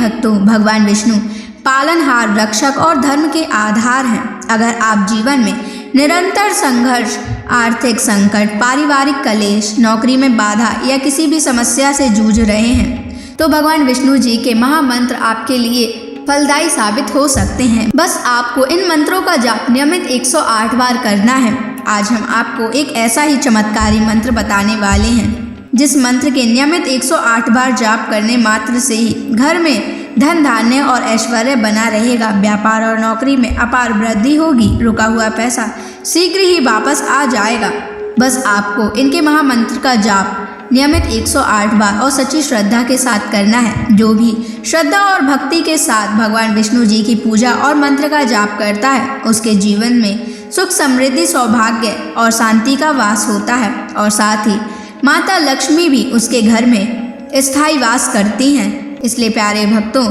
भक्तों, भगवान विष्णु पालनहार, रक्षक और धर्म के आधार हैं। अगर आप जीवन में निरंतर संघर्ष, आर्थिक संकट, पारिवारिक कलेश, नौकरी में बाधा या किसी भी समस्या से जूझ रहे हैं तो भगवान विष्णु जी के महामंत्र आपके लिए फलदायी साबित हो सकते हैं। बस आपको इन मंत्रों का जाप नियमित 108 बार करना है। आज हम आपको एक ऐसा ही चमत्कारी मंत्र बताने वाले हैं जिस मंत्र के नियमित 108 बार जाप करने मात्र से ही घर में धन धान्य और ऐश्वर्य बना रहेगा। व्यापार और नौकरी में अपार वृद्धि होगी। रुका हुआ पैसा शीघ्र ही वापस आ जाएगा। बस आपको इनके महामंत्र का जाप नियमित 108 बार और सच्ची श्रद्धा के साथ करना है। जो भी श्रद्धा और भक्ति के साथ भगवान विष्णु जी की पूजा और मंत्र का जाप करता है उसके जीवन में सुख, समृद्धि, सौभाग्य और शांति का वास होता है और साथ ही माता लक्ष्मी भी उसके घर में स्थायी वास करती हैं। इसलिए प्यारे भक्तों,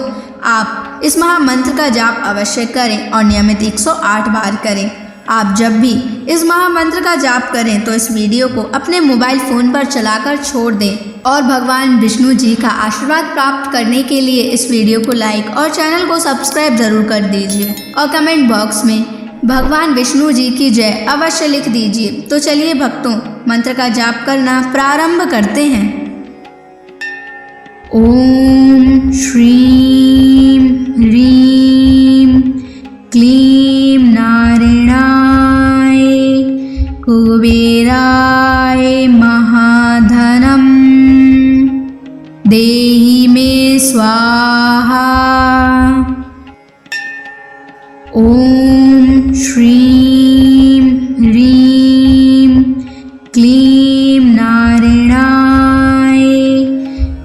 आप इस महामंत्र का जाप अवश्य करें और नियमित 108 बार करें। आप जब भी इस महामंत्र का जाप करें तो इस वीडियो को अपने मोबाइल फ़ोन पर चलाकर छोड़ दें और भगवान विष्णु जी का आशीर्वाद प्राप्त करने के लिए इस वीडियो को लाइक और चैनल को सब्सक्राइब ज़रूर कर दीजिए और कमेंट बॉक्स में भगवान विष्णु जी की जय अवश्य लिख दीजिए। तो चलिए भक्तों, मंत्र का जाप करना प्रारंभ करते हैं। ओम श्रीं ह्रीं क्लीं नारायणाय कुबेराय महाधनं देहि मे स्वाहा। ओम श्रीं ह्रीं क्लीं नारायणाय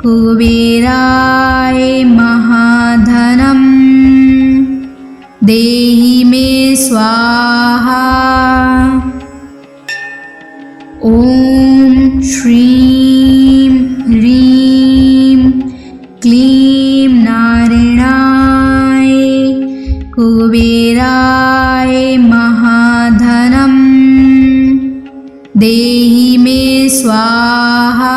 कुबेराय महाधनं देहि मे स्वाहा। ओम श्रीं ह्रीं क्लीं नारायणाय कुबेराय महाधनं देहि मे स्वाहा।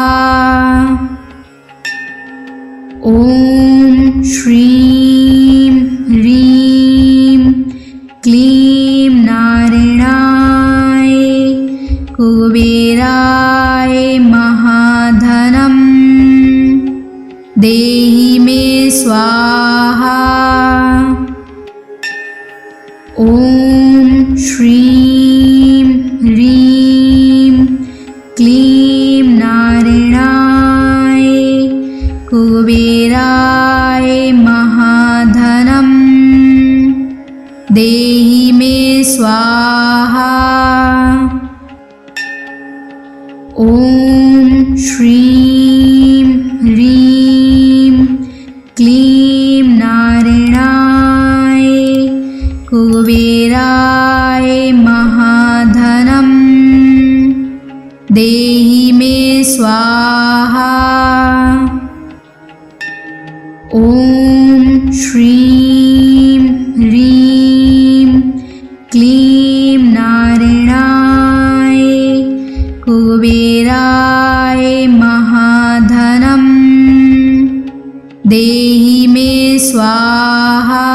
ओम श्रीं ह्रीं क्लीं नारायणाय कुबेराय महाधनं देहि मे स्वाहा। ओम श्रीं ह्रीं क्लीं नारायणाय कुबेराय महाधनं देहि मे स्वाहा। ओम श्रीं ह्रीं क्लीं नारायणाय कुबेराय महाधनं देहि मे स्वाहा। ओम श्रीं ह्रीं क्लीं नारायणाय कुबेराय महाधनं देहि मे स्वाहा।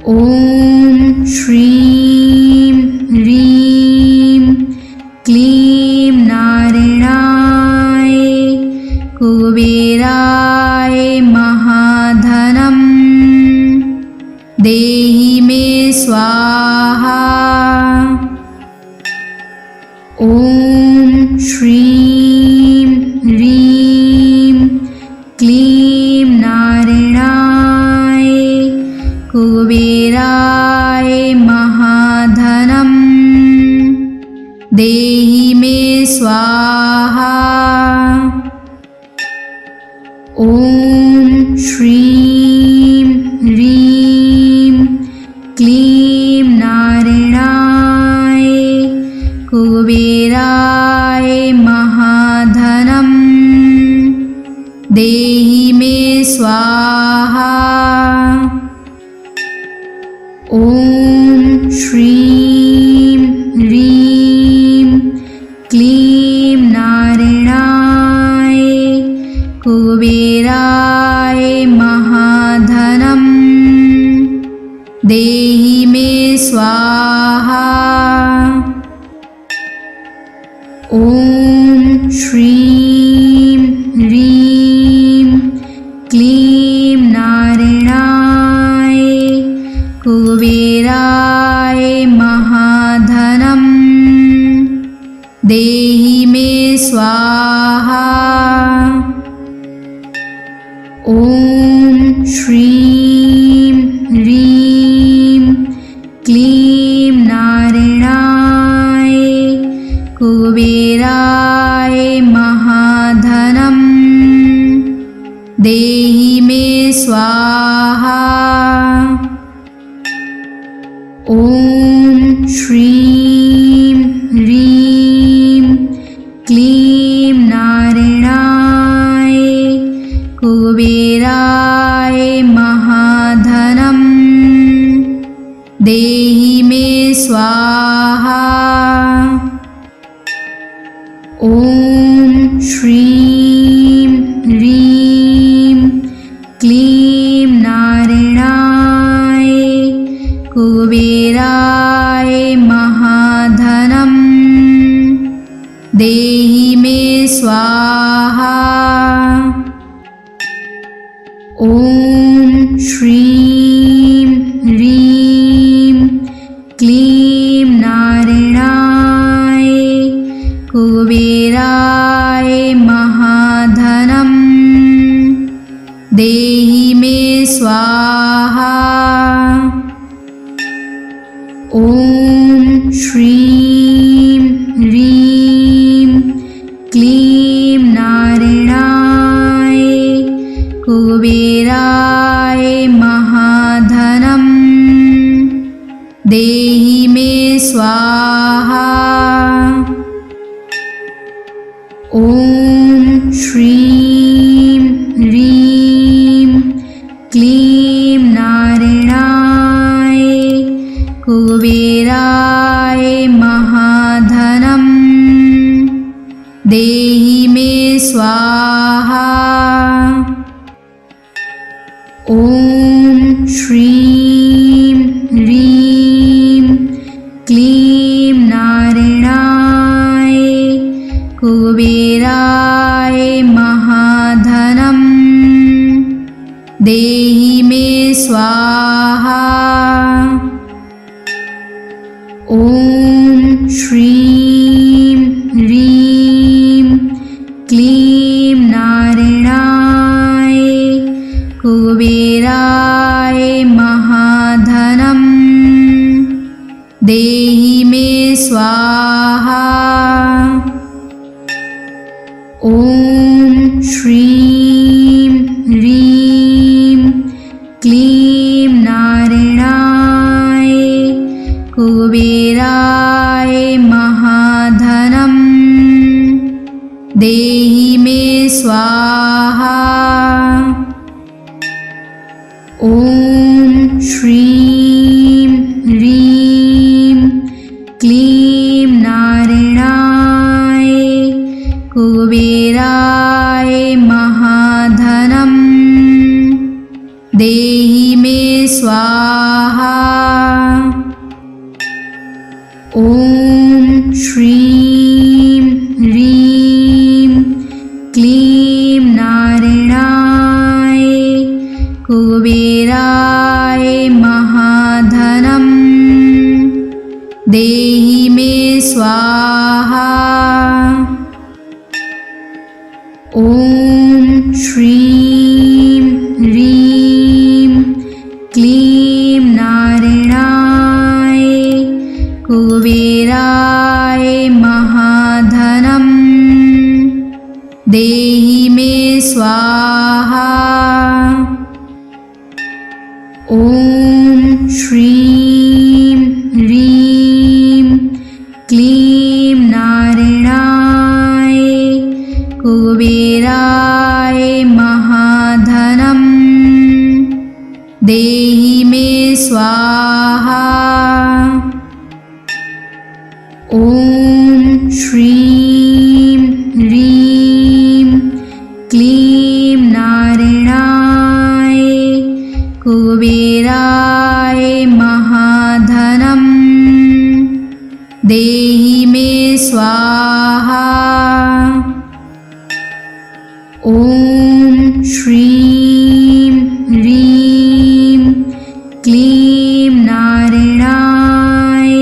ओम श्रीं ह्रीं क्लीं नारायणाय कुबेराय महाधनं देहि मे स्वाहा। ओम श्रीं ह्रीं क्लीं नारायणाय कुबेराय महाधनं देहि मे स्वाहा। ओम श्रीं ह्रीं क्लीं नारायणाय कुबेराय महाधनं देहि मे स्वाहा। ओम श्रीं ह्रीं क्लीं नारायणाय कुबेराय स्वाहा। ॐ श्रीं ह्रीं क्लीं नारायणाय कुबेराय महाधनं देहि मे स्वाहा। ॐ श्रीं ह्रीं क्लीं नारायणाय कुबेराय महाधनं देहि मे स्वाहा। ॐ श्रीं ह्रीं क्लीं नारायणाय कुबेराय महाधनं देहि मे स्वाहा। ॐ श्रीं ह्रीं क्लीं नारायणाय कुबेराय महाधनं देहि मे स्वाहा। ॐ श्रीं ह्रीं क्लीं नारायणाय कुबेराय महाधनं देहि मे स्वाहा। ॐ श्रीं ह्रीं क्लीं नारायणाय कुबेराय महाधनं देहि मे स्वाहा। ॐ श्रीं ह्रीं क्लीं नारायणाय कुबेराय महाधनं देहि मे स्वाहा। ॐ श्रीं ह्रीं क्लीं नारायणाय कुबेराय महाधनं देहि मे स्वाहा। ॐ श्रीं ह्रीं क्लीं नारायणाय कुबेराय महाधनं देहि मे स्वाहा। ॐ श्रीं ह्रीं क्लीं नारायणाय कुबेराय महाधनं देहि मे स्वाहा। ॐ श्रीं ह्रीं क्लीं नारायणाय कुबेराय महाधनं देहि मे स्वाहा। ॐ श्रीं ह्रीं क्लीं नारायणाय कुबेराय महाधनं देहि मे स्वाहा। ॐ श्रीं ह्रीं क्लीं नारायणाय कुबेराय महाधनं देहि मे स्वाहा। ॐ श्रीं ह्रीं क्लीं नारायणाय कुबेराय महाधनं देहि मे स्वाहा। ॐ श्रीं ह्रीं क्लीं नारायणाय कुबेराय महाधनं देहि मे स्वाहा। ॐ श्रीं ह्रीं क्लीं नारायणाय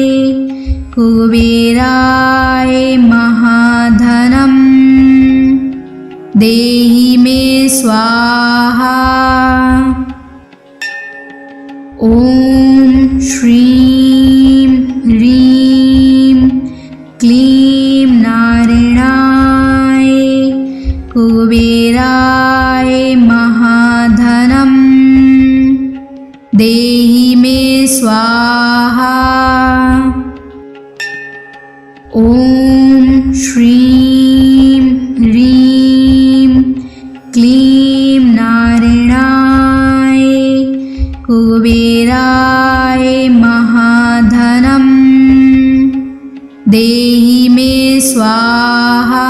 कुबेराय महाधनं देहि मे स्वाहा। ॐ श्रीं ह्रीं क्लीं नारायणाय कुबेराय महाधनं देहि मे स्वाहा। ॐ श्रीं ह्रीं क्लीं नारायणाय कुबेराय महाधनं देहि मे स्वाहा।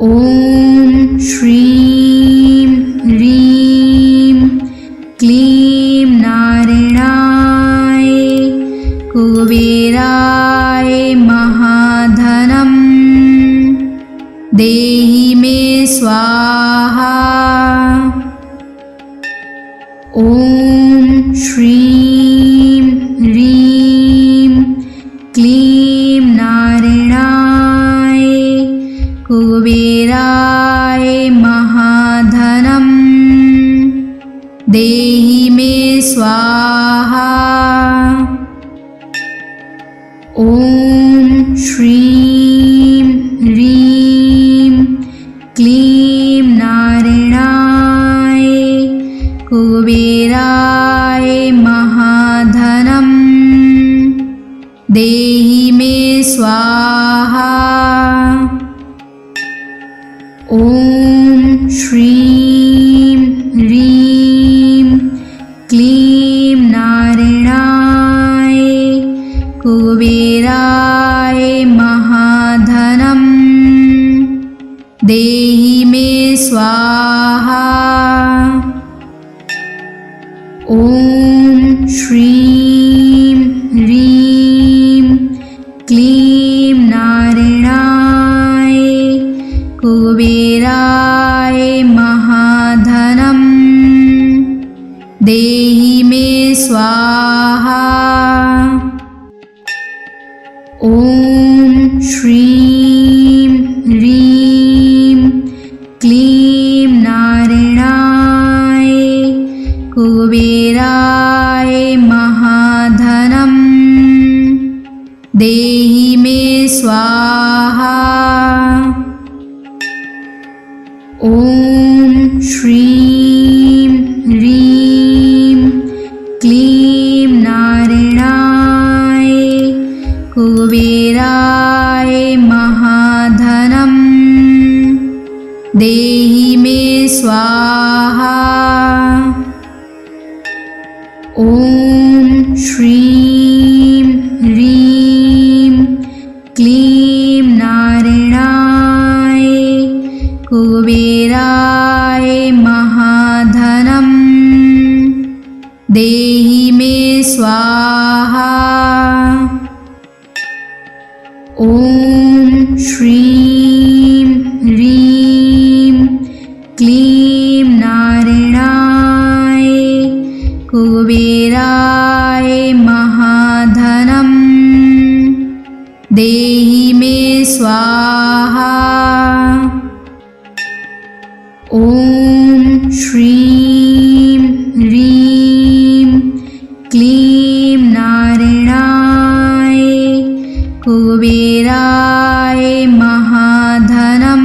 ॐ श्रीं ह्रीं क्लीं नारायणाय कुबेराय महाधनं देहि मे स्वाहा। ॐ श्रीं ह्रीं क्लीं नारायणाय कुबेराय महाधनं देहि मे स्वाहा। ॐ श्रीं ह्रीं क्लीं नारायणाय कुबेराय महाधनं देहि मे स्वाहा। ॐ श्रीं ह्रीं क्लीं नारायणाय कुबेराय महाधनं देहि मे स्वाहा। ॐ श्रीं ह्रीं क्लीं नारायणाय कुबेराय महाधनं देहि मे स्वाहा। ॐ श्रीं ह्रीं क्लीं नारायणाय कुबेराय महाधनं देहि मे स्वाहा। ॐ श्रीं ह्रीं क्लीं नारायणाय कुबेराय महाधनं देहि मे स्वाहा। ॐ श्रीं ह्रीं क्लीं नारायणाय कुबेराय महाधनं देहि मे स्वाहा। ॐ श्रीं ह्रीं क्लीं नारायणाय कुबेराय महाधनं देहि मे स्वाहा। ॐ श्रीं ह्रीं क्लीं नारायणाय कुबेराय महाधनं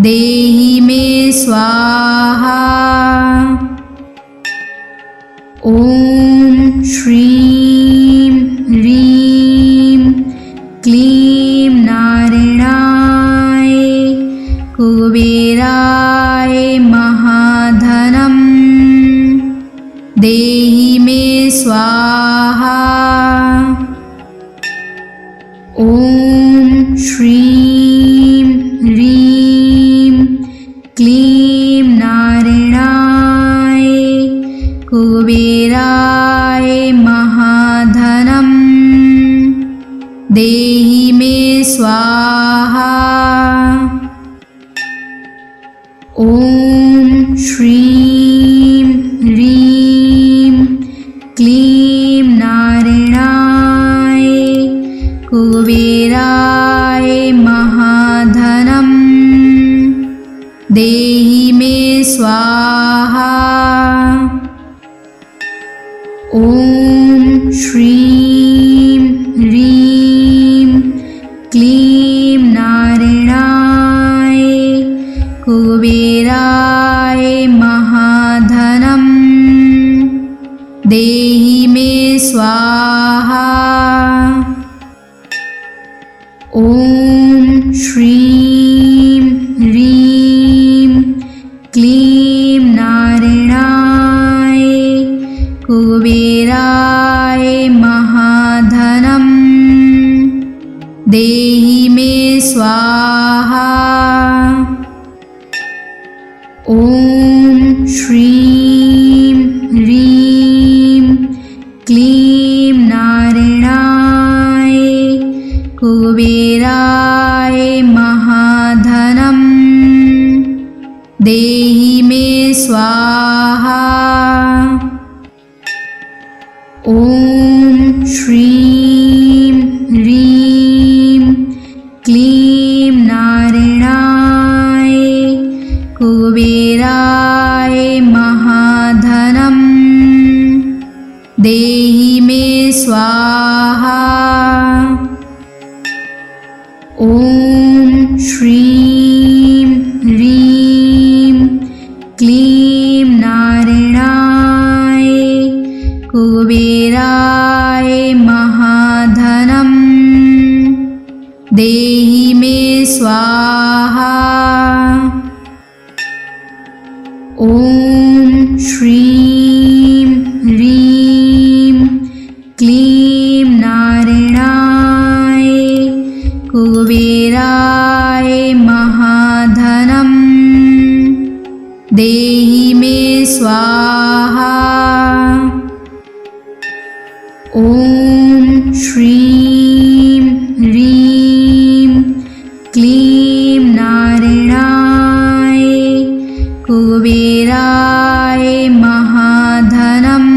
देहि मे स्वाहा। ॐ श्रीं ह्रीं क्लीं नारायणाय कुबेराय महाधनं देहि मे स्वाहा। ॐ श्रीं ह्रीं क्लीं नारायणाय कुबेराय महाधनम् देहि मे स्वाहा। ॐ श्रीं ह्रीं क्लीं नारायणाय कुबेराय महाधनम् देहि मे स्वाहा। ॐ श्रीं ह्रीं क्लीं नारायणाय कुबेराय महाधनम् देहि मे स्वाहा। ॐ श्रीं ह्रीं क्लीं नारायणाय कुबेराय महाधनम् देहि मे स्वाहा। ॐ श्रीं ह्रीं क्लीं नारायणाय कुबेराय महाधनम् देहि मे स्वाहा। ॐ श्रीं ह्रीं क्लीं नारायणाय कुबेराय महाधनम् देहि मे स्वाहा। ॐ श्रीं ह्रीं क्लीं नारायणाय कुबेराय महाधनम् देहि मे स्वाहा। ॐ श्रीं ह्रीं क्लीं नारायणाय कुबेराय महाधनम् देहि मे स्वाहा। ॐ श्रीं ह्रीं क्लीं नारायणाय कुबेराय महाधनम्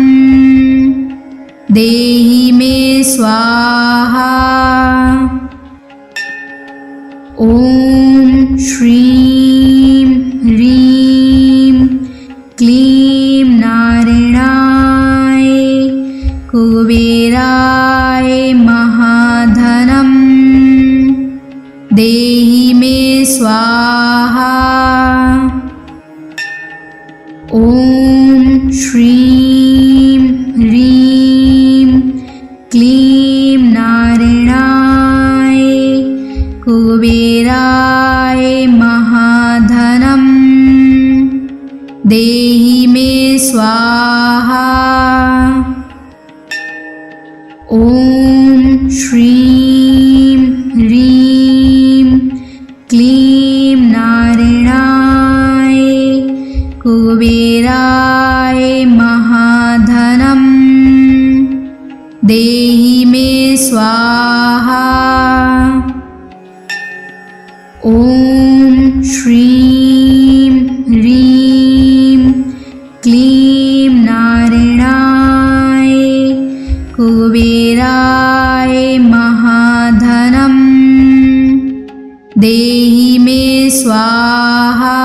देहि मे स्वाहा। ॐ श्रीं ह्रीं क्लीं नारायणाय कुबेराय महाधनम् देहि मे स्वाहा। ॐ श्रीं ह्रीं क्लीं नारायणाय कुबेराय महाधनम् देहि मे स्वाहा। ॐ श्रीं ह्रीं क्लीं नारायणाय कुबेराय महाधनम् देहि मे स्वाहा। ॐ श्रीं ह्रीं क्लीं नारायणाय कुबेराय महाधनम् देहि मे स्वाहा।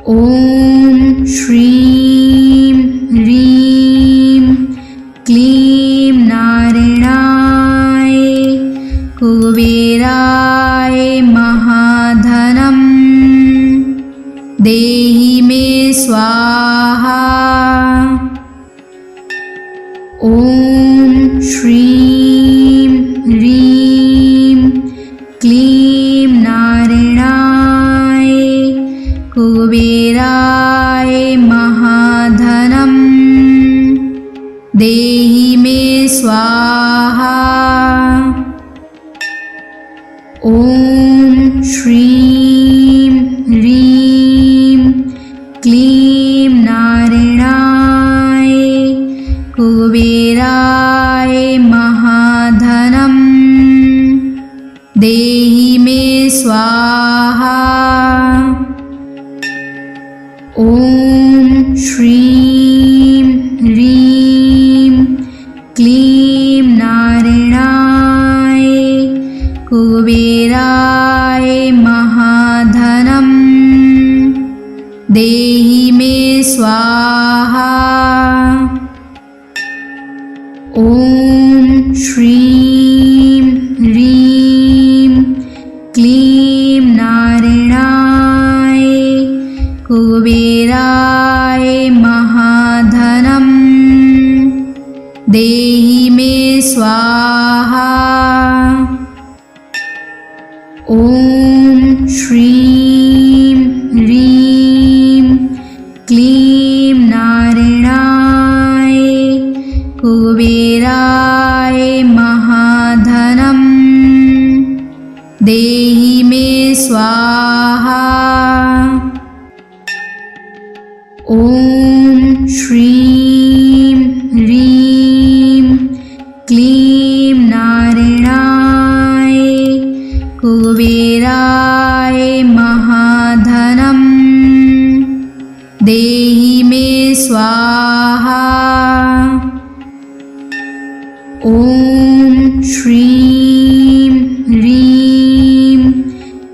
ॐ श्रीं ह्रीं क्लीं नारायणाय कुबेराय महाधनम् देहि मे स्वाहा। ॐ श्रीं ह्रीं क्लीं नारायणाय कुबेराय महाधनम् देहि मे स्वाहा। ॐ श्रीं ह्रीं क्लीं नारायणाय ॐ श्रीं ह्रीं क्लीं नारायणाय कुबेराय महाधनं देहि मे स्वाहा। ॐ श्रीं ह्रीं क्लीं नारायणाय कुबेराय महाधनं देहि मे स्वाहा। ॐ श्रीं ह्रीं क्लीं नारायणाय कुबेराय महाधनं देहि मे स्वाहा। ॐ श्रीं ह्रीं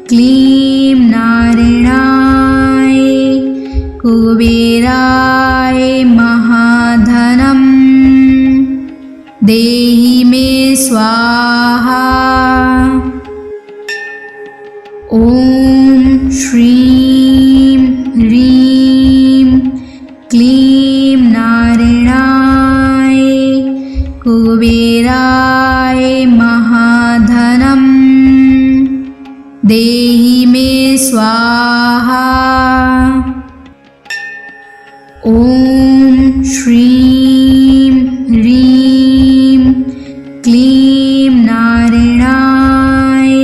क्लीं नारायणाय कुबेराय महाधनं देहि मे स्वाहा। ॐ श्रीं ह्रीं क्लीं नारायणाय कुबेराय महाधनं देहि मे स्वाहा। ॐ श्रीं ह्रीं क्लीं नारायणाय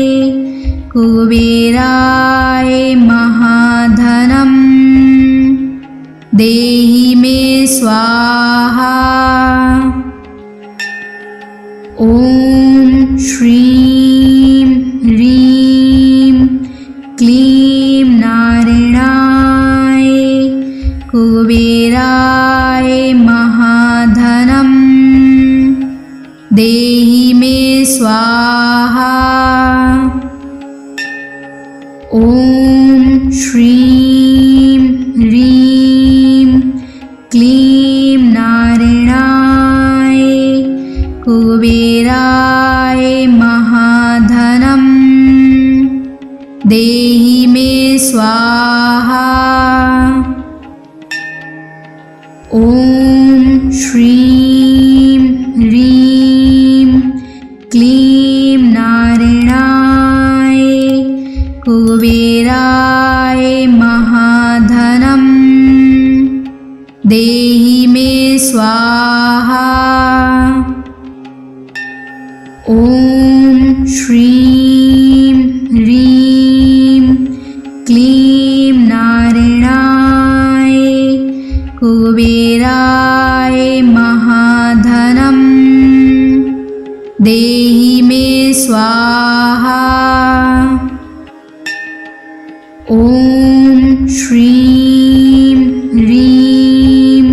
कुबेराय महाधनं देहि मे स्वाहा। ॐ श्रीं ह्रीं क्लीं नारायणाय कुबेराय महाधनं देहि मे स्वाहा। ॐ श्रीं ह्रीं क्लीं नारायणाय कुबेराय महाधनं देहि मे स्वाहा। ॐ श्रीं ह्रीं क्लीं नारायणाय कुबेराय महाधनं देहि मे स्वाहा। ॐ श्रीं ह्रीं क्लीं नारायणाय कुबेराय महाधनं देहि मे स्वाहा। ॐ श्रीं ह्रीं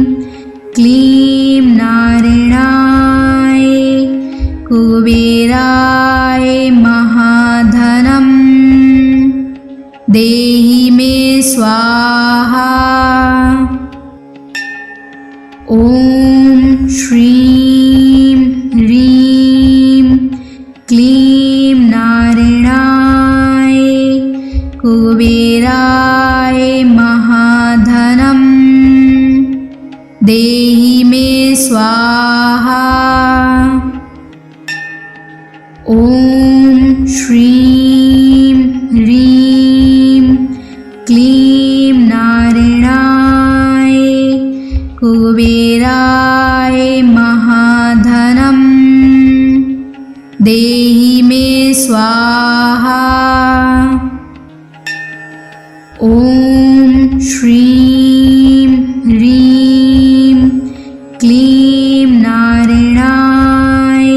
क्लीं नारायणाय कुबेराय महाधनं देहि मे स्वाहा। ॐ श्रीं ह्रीं क्लीं नारायणाय कुबेराय महाधनं देहि मे स्वाहा। ॐ श्रीं ह्रीं क्लीं नारायणाय कुबेराय महाधनं देहि मे स्वाहा। ॐ श्रीं ह्रीं क्लीं नारायणाय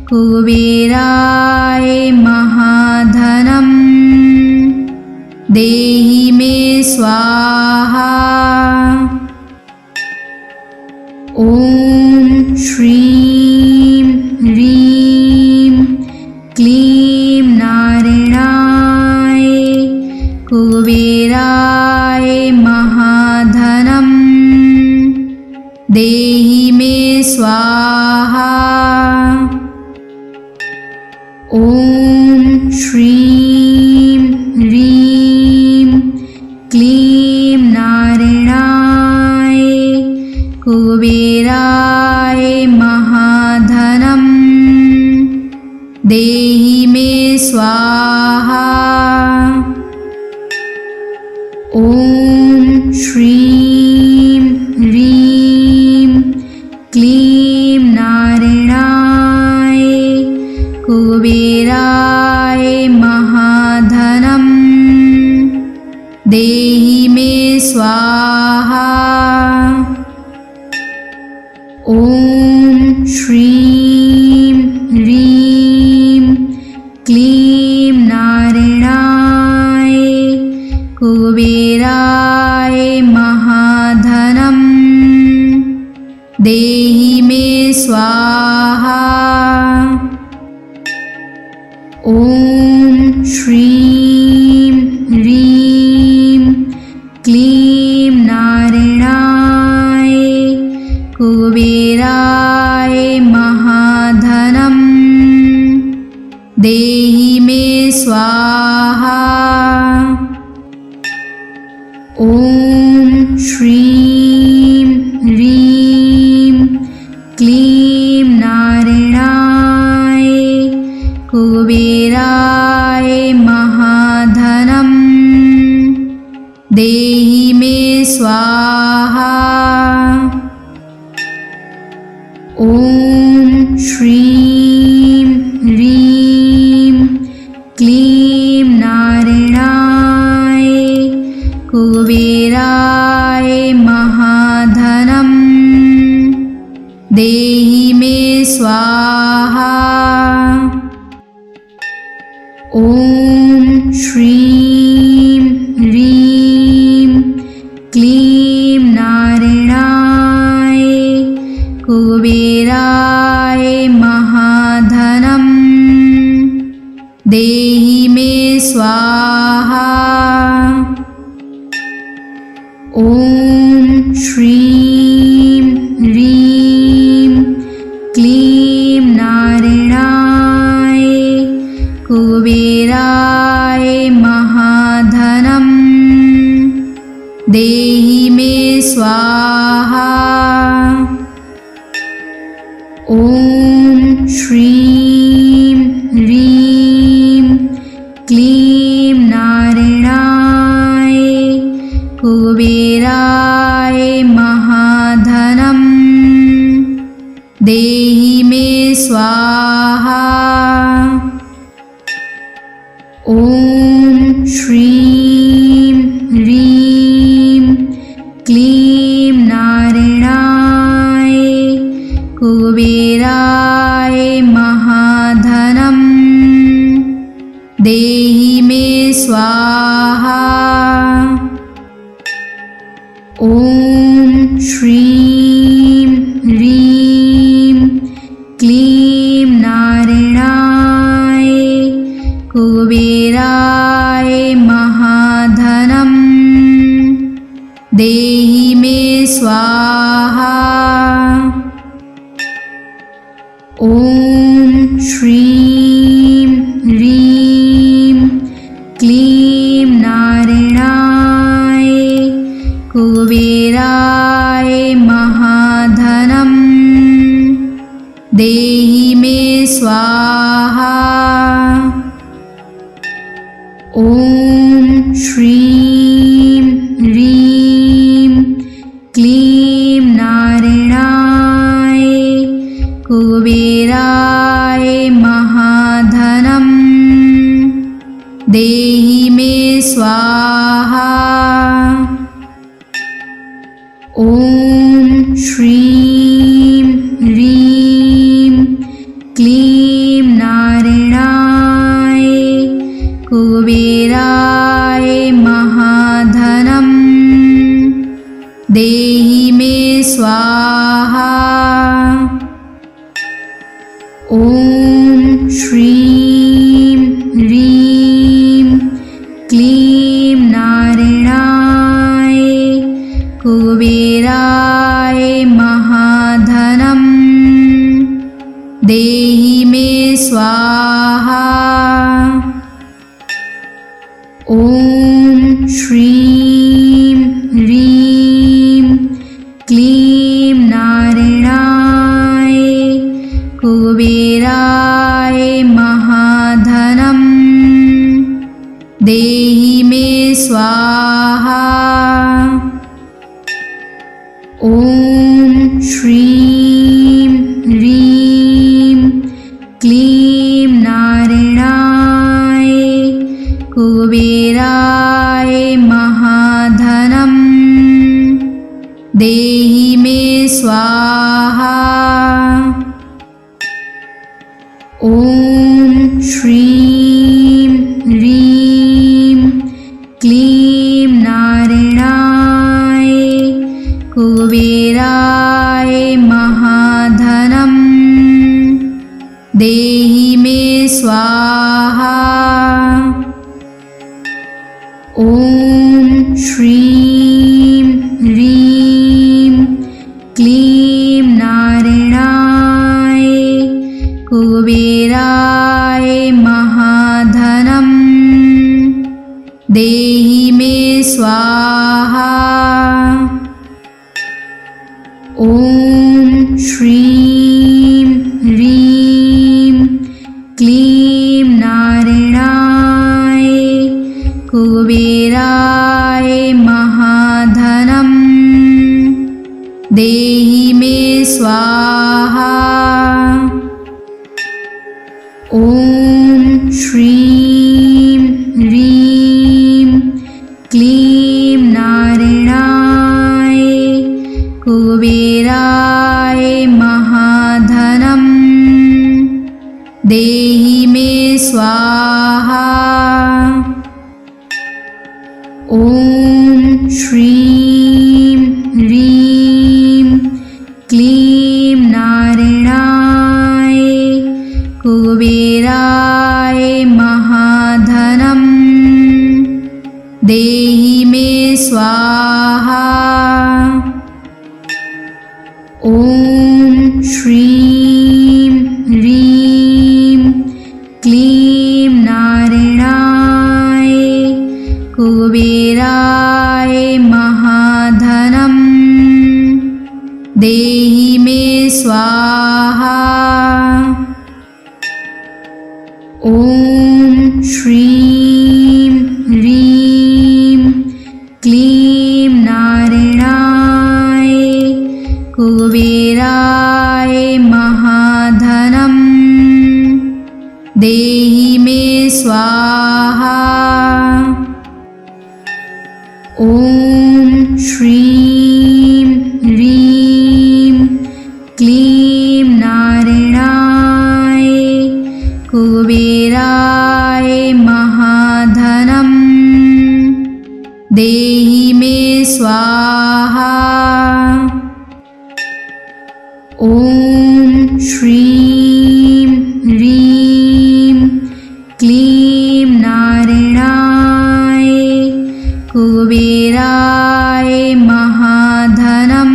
कुबेराय महाधनं देहि मे स्वाहा। ॐ श्रीं ह्रीं क्लीं नारायणाय कुबेराय महाधनं देहि मे स्वाहा। ॐ श्रीं ह्रीं क्लीं नारायणाय कुबेराय महाधनं देहि मे स्वाहा। ॐ श्रीं ह्रीं क्लीं नारायणाय कुबेराय महाधनं देहि मे स्वाहा। ॐ श्रीं ह्रीं क्लीं नारायणाय कुबेराय महाधनं देहि मे स्वाहा। ॐ श्रीं ह्रीं क्लीं नारायणाय कुबेराय महाधनं देहि मे स्वाहा। ॐ श्रीं ह्रीं क्लीं नारायणाय कुबेराय महाधनं देहि मे स्वाहा। ॐ श्रीं ह्रीं क्लीं नारायणाय कुबेराय महाधनं देहि मे स्वाहा। ॐ श्रीं ह्रीं क्लीं नारायणाय कुबेराय महाधनं देहि मे स्वाहा। ॐ श्रीं ह्रीं क्लीं नारायणाय कुबेराय महाधनं देहि मे स्वाहा। ॐ श्रीं ह्रीं क्लीं नारायणाय कुबेराय महाधनं देहि मे स्वाहा। ॐ श्रीं ह्रीं क्लीं नारायणाय कुबेराय महाधनं देहि मे स्वाहा। ॐ श्रीं ह्रीं क्लीं नारायणाय कुबेराय महाधनं देहि मे स्वाहा। ॐ श्रीं ह्रीं क्लीं नारायणाय कुबेराय महाधनं देहि मे स्वाहा। ॐ श्रीं ह्रीं क्लीं नारायणाय कुबेराय महाधनं देहि मे स्वाहा। ॐ श्रीं ह्रीं क्लीं नारायणाय कुबेराय महाधनं देहि मे स्वाहा। ॐ श्रीं ह्रीं क्लीं नारायणाय कुबेराय महाधनं देहि मे स्वाहा। ॐ श्रीं ह्रीं क्लीं नारायणाय कुबेराय महाधनं देहि मे स्वाहा। ॐ श्रीं ह्रीं क्लीं नारायणाय कुबेराय महाधनं देहि मे स्वाहा। ॐ श्रीं ह्रीं क्लीं नारायणाय कुबेराय महाधनं देहि मे स्वाहा। ॐ श्रीं ह्रीं क्लीं नारायणाय कुबेराय महाधनं देहि मे स्वाहा। ॐ श्रीं ह्रीं क्लीं नारायणाय कुबेराय महाधनं देहि मे स्वाहा। ॐ श्रीं ह्रीं क्लीं नारायणाय कुबेराय महाधनं देहि मे स्वाहा। ॐ श्रीं ह्रीं क्लीं नारायणाय कुबेराय महाधनं देहि मे स्वाहा। ॐ श्रीं ह्रीं क्लीं नारायणाय कुबेराय महाधनं देहि मे स्वाहा। ॐ श्रीं ह्रीं क्लीं नारायणाय कुबेराय महाधनं देहि मे स्वाहा। ॐ श्रीं ह्रीं क्लीं नारायणाय कुबेराय महाधनं देहि मे स्वाहा। ॐ श्रीं ह्रीं क्लीं नारायणाय कुबेराय महाधनं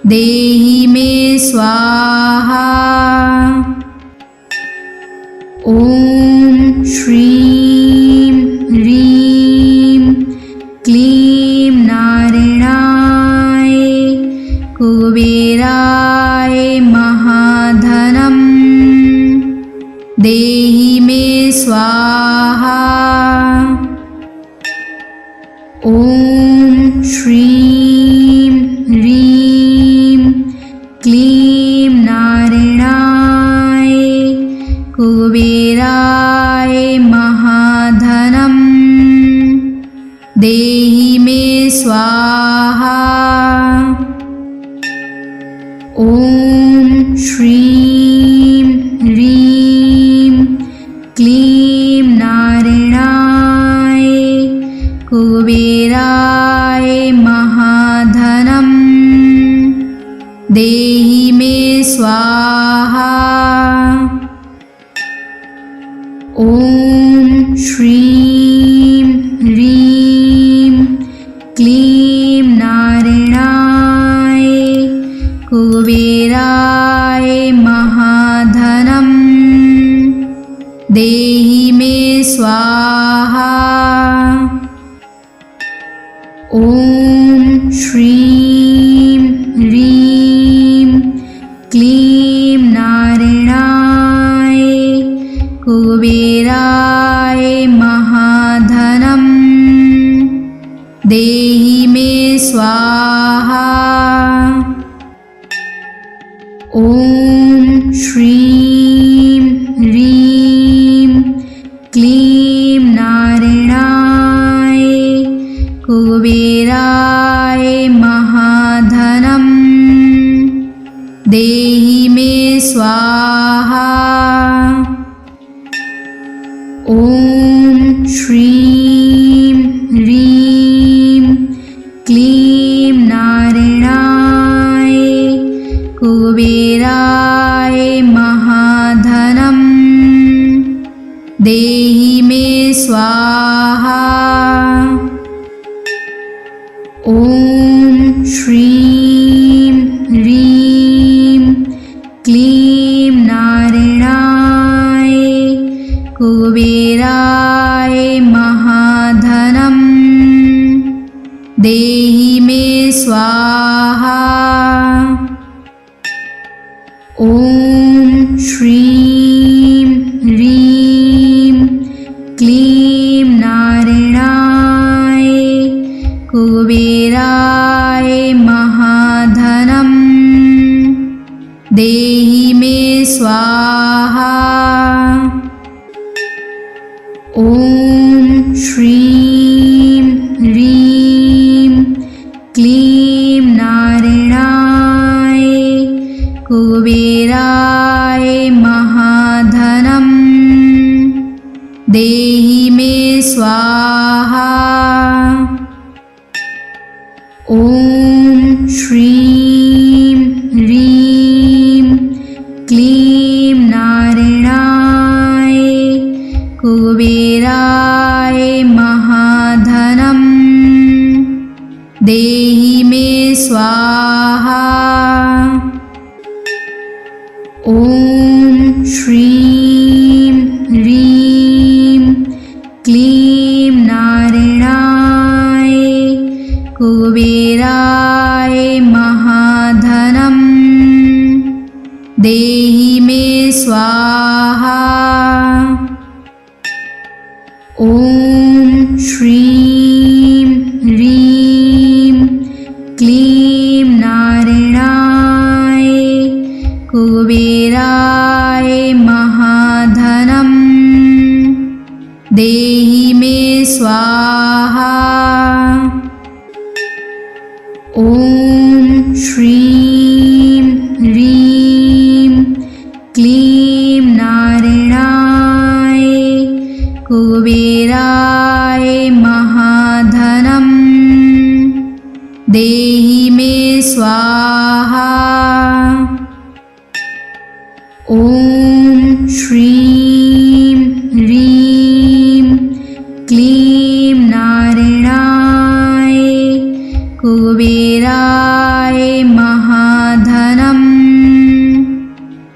देहि मे स्वाहा। ॐ श्रीं ह्रीं क्लीं नारायणाय कुबेराय महाधनं देहि मे स्वाहा। ॐ श्रीं ह्रीं क्लीं नारायणाय कुबेराय महाधनं देहि मे स्वाहा। ॐ श्रीं ह्रीं क्लीं नारायणाय कुबेराय महाधनं देहि मे स्वाहा। ॐ श्रीं ह्रीं क्लीं नारायणाय कुबेराय स्वाहा। ॐ श्रीं ह्रीं क्लीं नारायणाय कुबेराय महाधनं देहि मे स्वाहा। ॐ श्रीं ह्रीं क्लीं नारायणाय कुबेराय महाधनं देहि मे स्वाहा। ॐ श्रीं ह्रीं क्लीं नारायणाय कुबेराय महाधनं देहि मे स्वाहा। ॐ श्रीं ह्रीं क्लीं नारायणाय कुबेराय महाधनं देहि मे स्वाहा। ॐ श्रीं ह्रीं क्लीं नारायणाय कुबेराय महाधनं देहि मे स्वाहा। ॐ श्रीं ह्रीं क्लीं नारायणाय कुबेराय महाधनं देहि मे स्वाहा। ॐ श्रीं ह्रीं क्लीं नारायणाय कुबेराय महाधनं देहि मे स्वाहा। ॐ श्रीं ह्रीं क्लीं नारायणाय कुबेराय महाधनं देहि मे स्वाहा। ॐ श्रीं ह्रीं क्लीं नारायणाय कुबेराय महाधनं देहि मे स्वाहा। ॐ श्रीं ह्रीं क्लीं नारायणाय कुबेराय महाधनं देहि मे स्वाहा। ॐ श्रीं ह्रीं क्लीं नारायणाय कुबेराय महाधनं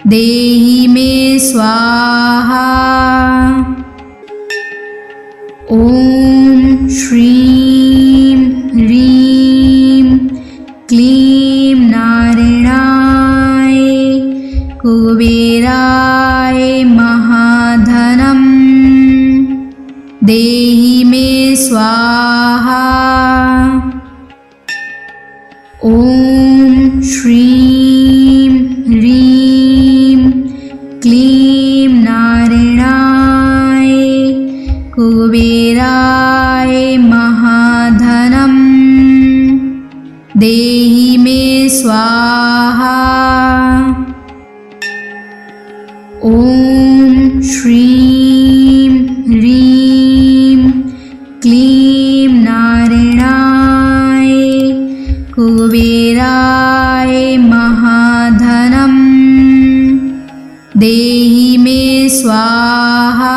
देहि मे स्वाहा। ॐ श्रीं ह्रीं क्लीं नारायणाय कुबेराय महाधनं देहि मे स्वाहा। ॐ श्रीं ह्रीं क्लीं नारायणाय कुबेराय महाधनं देहि मे स्वाहा। ॐ श्रीं ह्रीं क्लीं नारायणाय कुबेराय महाधनं देहि मे स्वाहा।